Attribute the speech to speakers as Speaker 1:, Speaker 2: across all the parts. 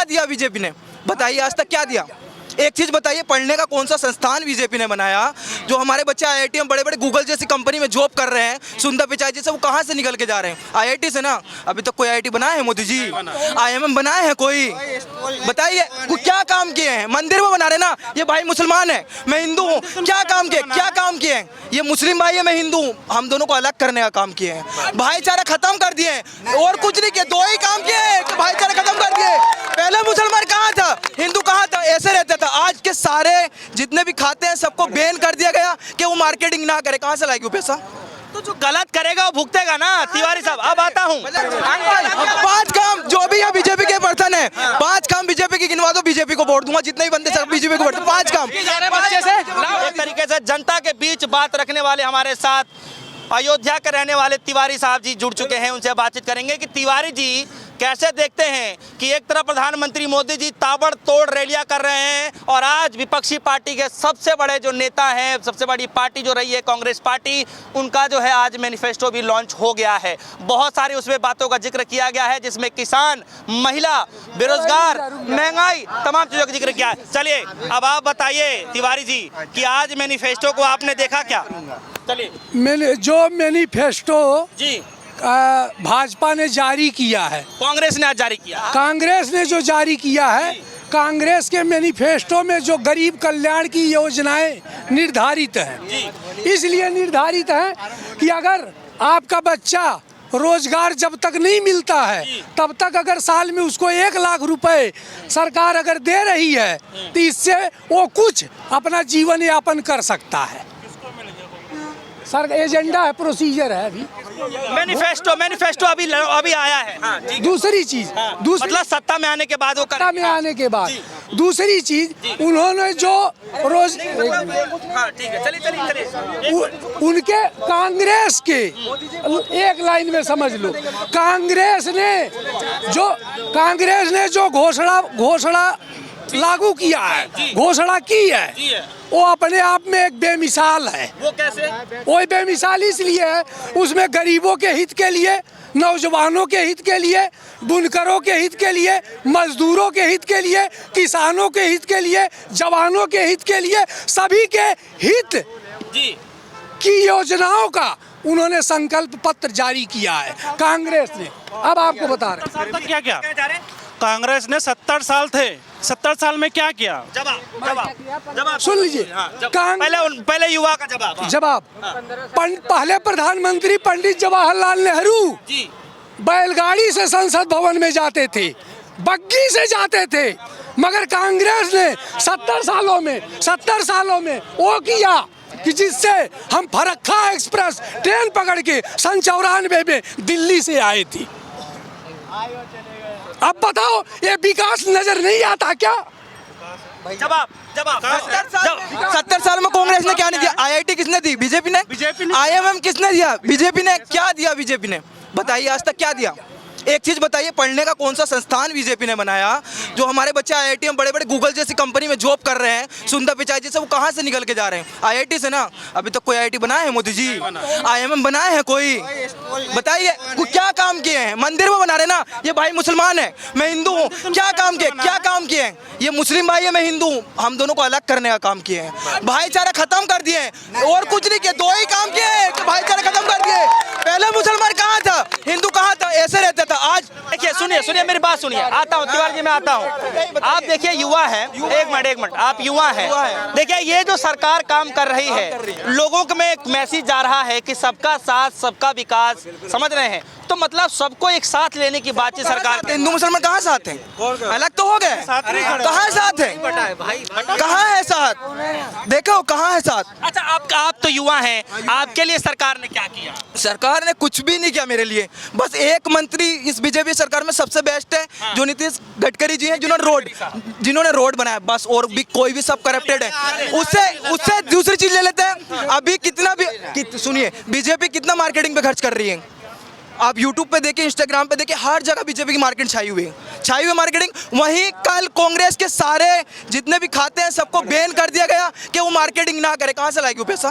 Speaker 1: दिया बीजेपी ने? बताइए आज तक क्या दिया? एक चीज बताइए, पढ़ने का कौन सा संस्थान बीजेपी ने बनाया जो हमारे बच्चे आईआईटी में, बड़े बड़े गूगल जैसी कंपनी में जॉब कर रहे हैं, सुंदर पिचाई जैसे, वो कहाँ से निकल के जा रहे हैं? आईआईटी से ना। अभी तक कोई आईआईटी बनाया है मोदी जी? आईएमएम बनाए हैं कोई? बताइए क्या काम किए हैं? मंदिर वो बना रहे ना, ये भाई मुसलमान है, मैं हिंदू हूँ, क्या काम किए? क्या काम किए हैं? ये मुस्लिम भाई है, मैं हिंदू हूँ, हम दोनों को अलग करने का काम किए हैं, भाईचारा खत्म कर दिए और कुछ नहीं किया। दो ही काम किए हैं, भाईचारा खत्म कर दिए। पहले मुसलमान कहाँ था, हिंदू कहाँ था, ऐसे रहता था। आज के सारे जितने भी खाते हैं सबको बैन कर दिया गया कि वो मार्केटिंग ना करे। कहाँ से लाएगी वो पैसा?
Speaker 2: तो जो गलत करेगा वो भुगतेगा ना। तिवारी साहब अब आता हूँ।
Speaker 1: अंकल 5 काम जो भी है बीजेपी के पर्सन है, 5 काम बीजेपी की गिनवा दो, बीजेपी को वोट दूंगा। जितने भी बंदे सब बीजेपी को वोट, 5 काम।
Speaker 2: एक तरीके से जनता के बीच बात रखने वाले हमारे साथ अयोध्या के रहने वाले तिवारी साहब जी जुड़ चुके हैं, उनसे बातचीत करेंगे कि तिवारी जी कैसे देखते हैं कि एक तरफ प्रधानमंत्री मोदी जी ताबड़तोड़ रैलियां कर रहे हैं और आज विपक्षी पार्टी के सबसे बड़े जो नेता हैं, सबसे बड़ी पार्टी जो रही है कांग्रेस पार्टी, उनका जो है आज मैनिफेस्टो भी लॉन्च हो गया है। बहुत सारी उसमें बातों का जिक्र किया गया है जिसमें किसान, महिला, बेरोजगार, महंगाई, तमाम चीज़ों का जिक्र किया है। चलिए अब आप बताइए तिवारी जी कि आज मैनिफेस्टो को आपने देखा क्या? चलिए।
Speaker 3: मैंने जो मैनिफेस्टो
Speaker 2: जी
Speaker 3: भाजपा ने जारी किया है,
Speaker 2: कांग्रेस ने आज जारी किया,
Speaker 3: कांग्रेस ने जो जारी किया है, कांग्रेस के मैनिफेस्टो में जो गरीब कल्याण की योजनाएं निर्धारित हैं, इसलिए निर्धारित है कि अगर आपका बच्चा रोजगार जब तक नहीं मिलता है तब तक अगर साल में उसको 1 लाख रुपए सरकार अगर दे रही है तो इससे वो कुछ अपना जीवन यापन कर सकता है। सर एजेंडा है, प्रोसीजर है अभी।
Speaker 2: मैनिफेस्टो अभी आया है। हाँ,
Speaker 3: दूसरी चीज
Speaker 2: मतलब सत्ता में आने के बाद वो
Speaker 3: सत्ता में आने के बाद दूसरी चीज उन्होंने जो रोज
Speaker 2: हाँ, ठीक है, चलिए
Speaker 3: उनके कांग्रेस के एक लाइन में समझ लो, कांग्रेस ने जो घोषणा लागू किया है, घोषणा की है, वो अपने आप में एक बेमिसाल है।
Speaker 2: वो कैसे?
Speaker 3: वो बेमिसाल इसलिए है, उसमें गरीबों के हित के लिए, नौजवानों के हित के लिए, बुनकरों के हित के लिए, मजदूरों के हित के लिए, किसानों के हित के लिए, जवानों के हित के लिए, सभी के हित की योजनाओं का उन्होंने संकल्प पत्र जारी किया है कांग्रेस ने। अब आपको बता रहे
Speaker 4: हैं क्या कांग्रेस ने 70 साल थे, 70 साल में क्या किया?
Speaker 2: जवाब
Speaker 3: सुन लीजिए।
Speaker 2: पहले युवा का जवाब।
Speaker 3: पहले प्रधानमंत्री पंडित जवाहरलाल नेहरू बैलगाड़ी से संसद भवन में जाते थे, बग्गी से जाते थे, मगर कांग्रेस ने 70 सालों में वो किया कि जिससे हम फरक्का एक्सप्रेस ट्रेन पकड़ के सन 94 में दिल्ली से आए थे। अब बताओ ये विकास नजर नहीं आता क्या?
Speaker 2: जवाब
Speaker 1: 70 साल में कांग्रेस ने क्या नहीं दिया? आईआईटी किसने दी? बीजेपी ने। आईएमएम किसने दिया? बीजेपी ने। क्या दिया बीजेपी ने? बताइए आज तक क्या दिया? एक चीज बताइए, पढ़ने का कौन सा संस्थान बीजेपी ने बनाया जो हमारे बच्चे आईआईटी में, बड़े बड़े गूगल जैसी कंपनी में जॉब कर रहे हैं, सुंदर पिचाई जैसे, वो कहाँ से निकल के जा रहे हैं? आईआईटी से ना। अभी तक कोई आईआईटी बनाया है मोदी जी? आईएमएम बनाए हैं कोई? बताइए क्या काम किए हैं? मंदिर वो बना रहे ना, ये भाई मुसलमान है, मैं हिंदू हूँ, क्या काम किए? क्या काम किए हैं? ये मुस्लिम भाई है, मैं हिंदू हूँ, हम दोनों को अलग करने का काम किए हैं, भाईचारा खत्म कर दिए और कुछ नहीं किया। 2 ही काम किए, भाईचारा खत्म कर दिए। पहले मुसलमान कहाँ था, हिंदू कहाँ था, ऐसे रहता था। आज
Speaker 2: देखिए, सुनिए मेरी बात सुनिए, आता हूँ तिवारी जी, मैं आता हूँ। आप देखिए युवा है, एक मिनट, आप युवा हैं। देखिए ये जो सरकार काम कर रही है, लोगों को में एक मैसेज जा रहा है कि सबका साथ सबका विकास, समझ रहे हैं? तो मतलब सबको एक साथ लेने की बातचीत सरकार।
Speaker 1: हिंदू मुसलमान कहाँ साथ हैं? अलग तो हो गए, कहाँ साथ है? कहाँ है साथ? देखो कहाँ है साथ?
Speaker 2: अच्छा आप तो युवा हैं, आपके लिए सरकार ने क्या किया?
Speaker 1: सरकार ने कुछ भी नहीं किया मेरे लिए। बस एक मंत्री इस बीजेपी सरकार में सबसे बेस्ट है, जो नीतीश गडकरी जी हैं, जिन्होंने रोड बनाया, बस। और भी कोई भी सब करप्टेड है। उससे दूसरी चीज ले लेते हैं। अभी कितना भी सुनिए, बीजेपी कितना मार्केटिंग पे खर्च कर रही है। आप YouTube पे देखिए, इंस्टाग्राम पे देखिए, हर जगह बीजेपी की मार्केट छाई हुई है मार्केटिंग। वहीं कल कांग्रेस के सारे जितने भी खाते हैं सबको बैन कर दिया गया कि वो मार्केटिंग ना करे। कहाँ से लाएगी वो पैसा?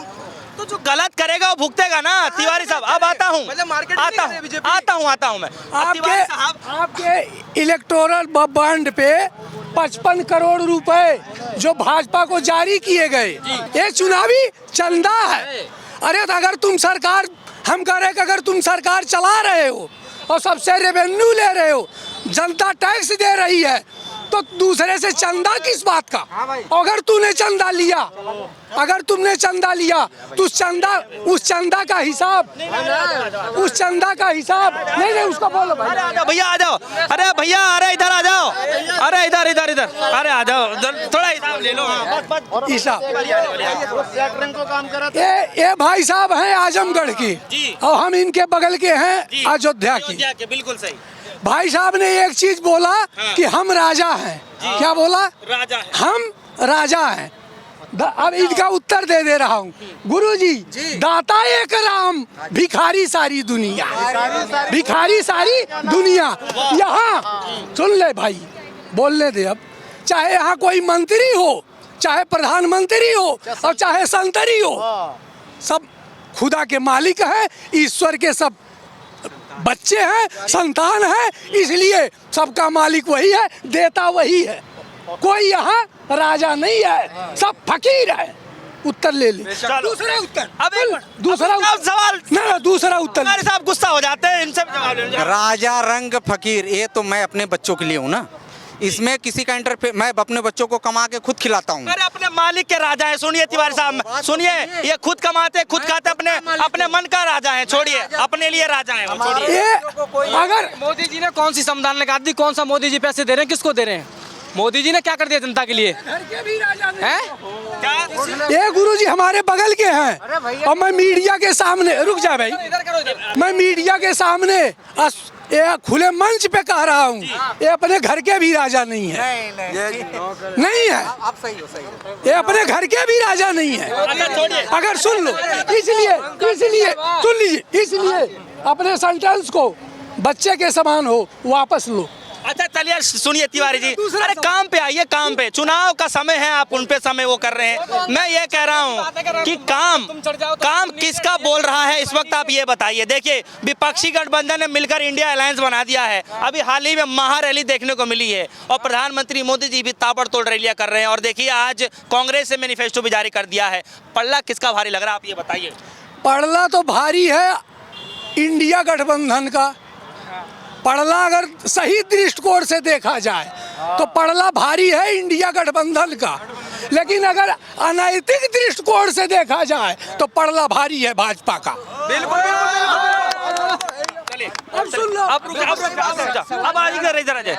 Speaker 2: तो जो गलत करेगा वो भुगतेगा ना तिवारी साहब। अब आता हूँ
Speaker 1: मतलब मार्केट में
Speaker 2: आता
Speaker 1: नहीं कर रहे
Speaker 2: हूँ
Speaker 1: बीजेपी?
Speaker 2: आता हूँ मैं। अब तिवारी साहब
Speaker 3: आपके इलेक्टोरल बॉन्ड पे 55 करोड़ रुपए जो भाजपा को जारी किए गए, ये चुनावी चंदा है। अरे तो अगर तुम सरकार, हम कह रहे हैं कि अगर तुम सरकार चला रहे हो और सबसे रेवेन्यू ले रहे हो, जनता टैक्स दे रही है, तो दूसरे से चंदा किस बात का? अगर तूने चंदा लिया, अगर तुमने चंदा लिया तो उस चंदा का हिसाब नहीं नहीं उसको बोलो भाई।
Speaker 2: भैया आ जाओ, अरे भैया अरे इधर आ जाओ, अरे इधर इधर इधर अरे आ जाओ, थोड़ा हिसाब ले लो। हाँ, बस
Speaker 3: हिसाब ये भाई साहब हैं आजमगढ़ के
Speaker 2: जी।
Speaker 3: और हम इनके बगल के हैं
Speaker 2: जी।
Speaker 3: अयोध्या की।
Speaker 2: अयोध्या के बिल्कुल सही।
Speaker 3: भाई साहब ने एक चीज बोला कि हम राजा हैं। क्या बोला?
Speaker 2: राजा है।
Speaker 3: हम राजा हैं। अब इनका उत्तर दे रहा हूँ। गुरुजी, दाता एक राम, भिखारी सारी दुनिया, भिखारी सारी दुनिया। यहाँ सुन ले भाई, बोलने दे। अब चाहे यहाँ कोई मंत्री हो, चाहे प्रधानमंत्री हो और चाहे संतरी हो, सब खुदा के मालिक है, ईश्वर के सब बच्चे हैं, संतान है, इसलिए सबका मालिक वही है, देता वही है। कोई यहाँ राजा नहीं है, सब फकीर है। उत्तर ले ले। दूसरा उत्तर,
Speaker 2: अब एक
Speaker 3: दूसरा
Speaker 2: सवाल
Speaker 3: ना, दूसरा उत्तर।
Speaker 2: हमारे साहब गुस्सा हो जाते हैं, इनसे जवाब ले लो।
Speaker 5: राजा रंग फकीर, ये तो मैं अपने बच्चों के लिए हूँ ना, इसमें किसी का इंटरफेयर, मैं अपने बच्चों को कमा के खुद खिलाता हूँ।
Speaker 2: अरे अपने मालिक के राजा है। सुनिए तिवारी साहब, सुनिए, ये खुद कमाते खुद खाते, अपने मन का राजा है। छोड़िए, अपने लिए राजा है वो, छोड़िए।
Speaker 3: ये अगर
Speaker 6: मोदी जी ने कौन सी संविधान लगा दी? कौन सा मोदी जी पैसे दे रहे हैं? किसको दे रहे हैं? मोदी जी ने क्या कर दिया जनता के लिए? हैं?
Speaker 3: ये गुरुजी हमारे बगल के हैं और मैं मीडिया के सामने, रुक जा भाई, मैं मीडिया के सामने ये खुले मंच पे कह रहा हूँ, ये अपने घर के भी राजा नहीं है। नहीं है,
Speaker 5: आप सही हो।
Speaker 3: ये अपने घर के भी राजा नहीं है। अगर सुन लो, इसलिए सुन लीजिए, इसलिए अपने सेंटेंस को बच्चे के समान हो वापस लो।
Speaker 2: अच्छा चलिए सुनिए तिवारी जी, अरे काम पे आइए, काम पे। चुनाव का समय है, आप उन पे समय वो कर रहे हैं। मैं ये कह रहा हूँ कि काम किसका बोल रहा है इस वक्त, आप ये बताइए। देखिए, विपक्षी गठबंधन ने मिलकर इंडिया अलायंस बना दिया है। अभी हाल ही में महारैली देखने को मिली है और प्रधानमंत्री मोदी जी भी ताबड़तोड़ रैलियां कर रहे हैं। और देखिए, आज कांग्रेस से मैनिफेस्टो भी जारी कर दिया है। पल्ला किसका भारी लग रहा है, आप ये बताइए।
Speaker 3: पड़ला तो भारी है इंडिया गठबंधन का। पड़ला अगर सही दृष्टिकोण से देखा जाए तो पड़ला भारी है इंडिया गठबंधन का, लेकिन अगर अनैतिक दृष्टिकोण से देखा जाए तो पड़ला भारी है भाजपा का।
Speaker 2: बिल्कुल। अब सुन लो, अब आज इधर आ जाए।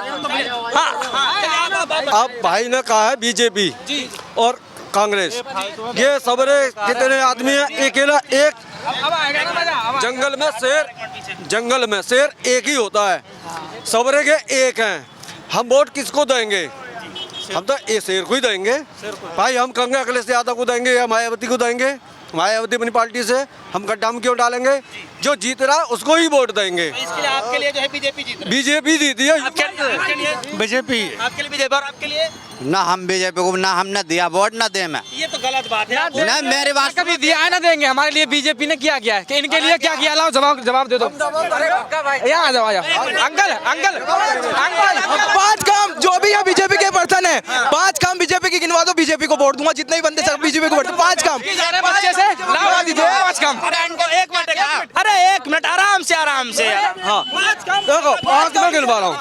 Speaker 7: अब भाई ने कहा है बीजेपी और कांग्रेस, ये सबरे कितने आदमी है? अकेला एक जंगल में शेर एक ही होता है, सबरे के एक हैं। हम वोट किसको देंगे? हम तो ये शेर को ही देंगे भाई। हम कहेंगे अखिलेश यादव को देंगे या मायावती को देंगे। मायावती अपनी पार्टी से, हम गड्ढा में क्यों डालेंगे? जो जीत रहा उसको ही वोट देंगे।
Speaker 2: इसके लिए आपके लिए जो है बीजेपी जीत रही है।
Speaker 7: बीजेपी जीती है।
Speaker 2: बीजेपी आपके लिए बीजेपी, और आपके लिए
Speaker 5: ना हम बीजेपी को ना हमने दिया वोट ना दे मैं।
Speaker 2: ये तो गलत बात है।
Speaker 5: ना मेरी बात
Speaker 6: कभी दिया है ना देंगे? हमारे लिए बीजेपी ने क्या किया है कि इनके लिए क्या किया? लाओ जवाब दे दो। यहाँ आ जाओ, अंकल अंकल अंकल।
Speaker 1: 5 काम जो भी है बीजेपी के पर्सन है, 5 काम बीजेपी की गिनवा दो, बीजेपी को वोट दूंगा। जितने भी बंदे सब बीजेपी को वोट, 5 काम
Speaker 6: बच्चे से लाओ दीजिए 5 काम।
Speaker 2: अरे एक मिनट, आराम से हाँ।
Speaker 7: देखो 5 में गिनवा रहा हूँ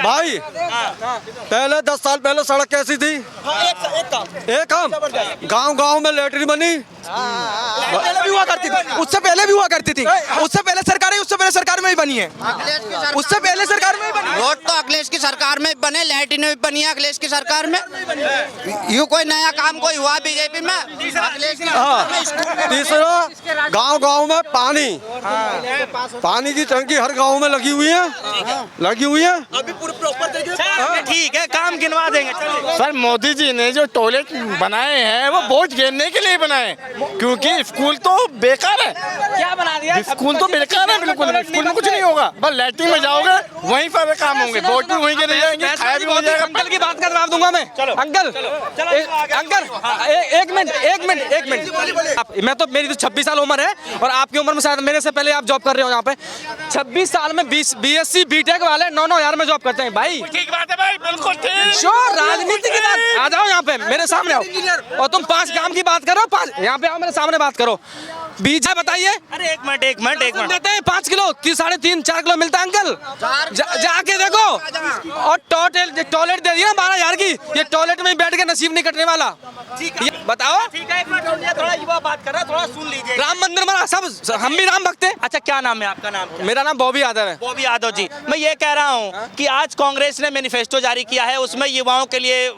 Speaker 7: भाई। पहले 10 साल पहले सड़क कैसी थी? एक काम, गांव में लैटरिन बनी,
Speaker 1: पहले भी हुआ करती थी, उससे पहले भी हुआ करती थी, उससे पहले सरकार में ही बनी है, उससे पहले सरकार में ही बनी।
Speaker 5: वोट तो अखिलेश की सरकार में बने, लैट्रिन भी बनी है अखिलेश की सरकार में। यूँ कोई नया काम कोई हुआ बीजेपी में? अखिलेश की
Speaker 7: तीसरा, गांव में पानी की टंकी हर गांव में लगी हुई है।
Speaker 2: अभी पूरे प्रॉपर ठीक है, काम गिनवा देंगे, चलिए।
Speaker 8: सर मोदी जी ने जो टॉयलेट बनाए हैं वो वोट गिरने के लिए बनाए, क्योंकि स्कूल तो बेकार है।
Speaker 6: क्या बना दिया?
Speaker 8: स्कूल तो बेकार है, बिल्कुल स्कूल में कुछ नहीं होगा, बस लैट्रिन में जाओगे वहीं पर काम होंगे, वोट भी वहीं गिर जाएंगे, खाया भी हो जाएगा।
Speaker 6: अंकल की बात का जवाब दूंगा मैं। अंकल अंकल एक मिनट, मैं तो मेरी तो 26 साल उम्र है और आपकी उम्र में शायद मेरे से पहले आप जॉब कर रहे हो यहाँ पे। 26 साल में BSc BTech वाले 9-9 हज़ार में जॉब करते हैं भाई।
Speaker 8: ठीक बात है भाई, बिल्कुल ठीक।
Speaker 6: श्योर, राजनीति की बात, आ जाओ यहाँ पे मेरे सामने आओ। और तुम 5 काम की बात करो, 5 यहाँ पे आओ मेरे सामने बात करो। बीज बताइए।
Speaker 2: अरे एक मिनट
Speaker 6: देते हैं 5 किलो, 3-3.5-4 किलो मिलता है अंकल। जाके देखो। और टॉयलेट दे दिया 12,000 की, ये टॉयलेट में बैठ के नसीब नहीं कटने वाला। बताओ।
Speaker 2: ठीक है, एक मिनट, थोड़ा युवा बात कर रहा है, थोड़ा सुन लीजिए।
Speaker 6: राम मंदिर बना, सब हम भी राम भक्त हैं।
Speaker 2: अच्छा, क्या नाम है आपका? नाम
Speaker 6: मेरा नाम बॉबी यादव है।
Speaker 2: बॉबी यादव जी, मैं ये कह रहा हूँ कि आज कांग्रेस ने मैनिफेस्टो जारी किया है, उसमें युवाओं के लिए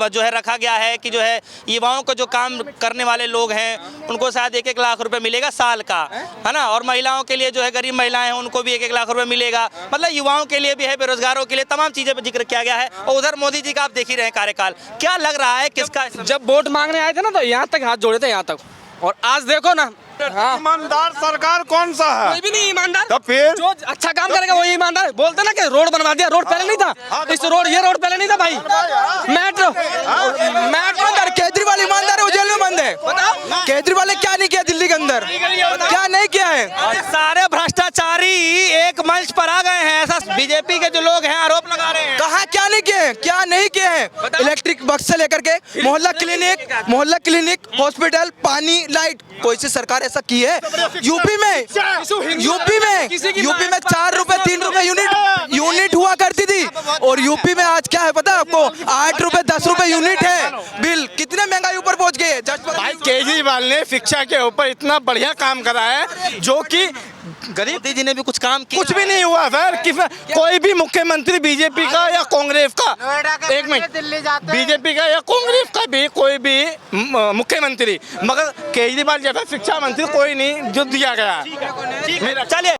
Speaker 2: जो है रखा गया है कि जो है युवाओं को जो काम करने वाले लोग हैं उनको शायद 1-1 लाख रुपए मिलेगा साल का, है ना। और महिलाओं के लिए जो है गरीब महिलाएं हैं उनको भी 1-1 लाख रुपए मिलेगा। मतलब युवाओं के लिए भी है, बेरोजगारों के लिए, तमाम चीजें पर जिक्र किया गया है। और उधर मोदी जी का आप देख ही रहे हैं कार्यकाल, क्या लग रहा है किसका?
Speaker 6: जब वोट मांगने आए थे ना तो यहाँ तक हाथ जोड़े थे, यहाँ तक। और आज देखो ना, हाँ,
Speaker 8: ईमानदार सरकार कौन सा है?
Speaker 6: कोई भी नहीं ईमानदार।
Speaker 8: तो फिर
Speaker 6: जो अच्छा काम करेगा वही ईमानदार। बोलते ना कि रोड बनवा दिया, रोड पहले नहीं था, ये रोड पहले नहीं था भाई। मेट्रो
Speaker 1: अंदर केजरीवाल ईमानदार है, वो जेल में बंद है। बताओ केजरीवाल ने क्या नहीं किया दिल्ली के अंदर, क्या नहीं किया है?
Speaker 2: सारे भ्रष्टाचारी एक मंच पर आ गए हैं, ऐसा बीजेपी के जो लोग हैं आरोप लगा रहे हैं।
Speaker 1: कहा क्या नहीं किए, क्या नहीं किए हैं? इलेक्ट्रिक बक्स से लेकर के मोहल्ला क्लिनिक, हॉस्पिटल, पानी, लाइट, कोई सी सरकार ऐसा की है? यूपी में 4 रुपए 3 रुपए यूनिट हुआ करती थी, और यूपी में आज क्या है पता है आपको? 8 रुपए 10 रुपए यूनिट है। बिल कितने महंगाई ऊपर पहुंच गए।
Speaker 8: भाई केजरीवाल ने शिक्षा के ऊपर इतना बढ़िया काम करा है जो कि गरीब
Speaker 2: मोदी जी ने भी कुछ काम किया।
Speaker 8: कुछ भी नहीं हुआ सर। कोई भी मुख्यमंत्री बीजेपी का या कांग्रेस का, एक मिनट, बीजेपी का या कांग्रेस का भी कोई भी मुख्यमंत्री, मगर केजरीवाल जैसा शिक्षा मंत्री कोई नहीं जो दिया गया।
Speaker 2: चलिए।